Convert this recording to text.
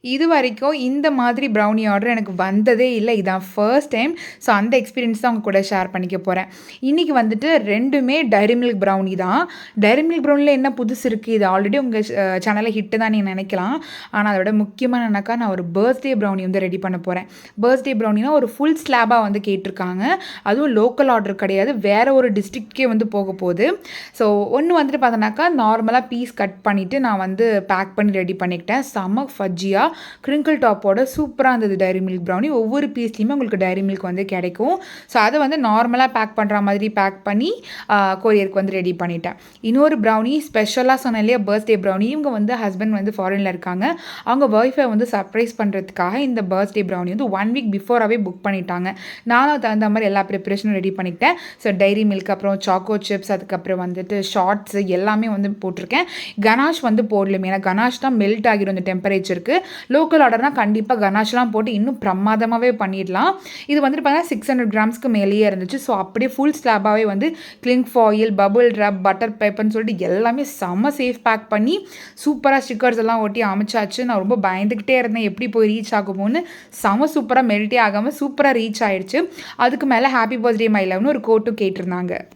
இது வரைக்கும் இந்த மாதிரி ப்ரௌனி ஆர்டர் எனக்கு வந்ததே இல்லை. இதான் ஃபர்ஸ்ட் டைம். ஸோ அந்த எக்ஸ்பீரியன்ஸ் தான் உங்க கூட ஷேர் பண்ணிக்க போகிறேன். இன்றைக்கி வந்துட்டு 2மே டைரி மில்க் ப்ரௌனி தான். டைரி மில்க் ப்ரௌனியில் என்ன புதுசு இருக்குது? இது ஆல்ரெடி உங்கள் சேனலில் ஹிட்டு தான் நீங்கள் நினைக்கலாம். ஆனால் அதோட முக்கியமாக என்னன்னாக்கா, நான் ஒரு பர்த்டே ப்ரௌனி வந்து ரெடி பண்ண போகிறேன். பர்த்டே ப்ரௌனினா ஒரு ஃபுல் ஸ்லாபாக வந்து கேட்டிருக்காங்க. அதுவும் லோக்கல் ஆர்டர் கிடையாது, வேறு ஒரு டிஸ்ட்ரிக்ட்கே வந்து போக போகுது. ஸோ ஒன்று வந்துட்டு பார்த்தோன்னாக்கா, நார்மலாக பீஸ் கட் பண்ணிவிட்டு நான் வந்து பேக் பண்ணி ரெடி பண்ணிக்கிட்டேன். செம்ம ஃபஜ்ஜியாக கிரிங்கிள் டாப்போட சூப்பராக இருந்தது டைரி மில்க் ப்ரௌனி. ஒவ்வொரு பீஸ்லேயுமே உங்களுக்கு டைரி மில்க் வந்து கிடைக்கும். ஸோ அதை வந்து நார்மலாக பேக் பண்ணுற மாதிரி பேக் பண்ணி கொரியருக்கு வந்து ரெடி பண்ணிட்டேன். இன்னொரு ப்ரௌனி ஸ்பெஷலாக சொன்னேன் இல்லையா, பர்த்டே ப்ரௌனி. இவங்க வந்து ஹஸ்பண்ட் வந்து ஃபாரினில் இருக்காங்க. அவங்க ஒய்ஃபை வந்து சர்ப்ரைஸ் பண்ணுறதுக்காக இந்த பர்த்டே ப்ரௌனி வந்து 1 வீக் பிஃபோராகவே புக் பண்ணிட்டாங்க. நானும் தகுந்த மாதிரி எல்லா ப்ரிப்பரேஷனும் ரெடி பண்ணிக்கிட்டேன். ஸோ டைரி மில்க், அப்புறம் சாக்கோ சிப்ஸ், அதுக்கப்புறம் வந்துட்டு ஷார்ட்ஸு எல்லாமே வந்து போட்டிருக்கேன். கனாஷ் வந்து போடலுமே, ஏன்னா கனாஷ் தான் மெல்ட் ஆகிடும் இந்த டெம்பரேச்சருக்கு. லோக்கல் ஆர்டர்னால் கண்டிப்பாக கனாஷ்லாம் போட்டு இன்னும் பிரமாதமாகவே பண்ணிடலாம். இது வந்துட்டு பார்த்தீங்கன்னா 600 கிராம்ஸ்க்கு மேலேயே இருந்துச்சு. ஸோ அப்படியே ஃபுல் ஸ்லாபாகவே வந்து கிளிங் ஃபாயில், பபுள் ரப், பட்டர் பேப்பர்னு சொல்லிட்டு எல்லாமே செம்ம சேஃப் பேக் பண்ணி சூப்பராக ஸ்டிக்கர்ஸ் எல்லாம் ஒட்டி அமைச்சாச்சு. நான் ரொம்ப பயந்துக்கிட்டே இருந்தேன் எப்படி போய் ரீச் ஆகுமோன்னு. செம சூப்பராக மெல்ட்டே ஆகாமல் சூப்பராக ரீச் ஆயிடுச்சு. அதுக்கு மேலே ஹாப்பி பர்த்டே மை லவ்னு ஒரு கோட்டும் கேட்டிருந்தாங்க.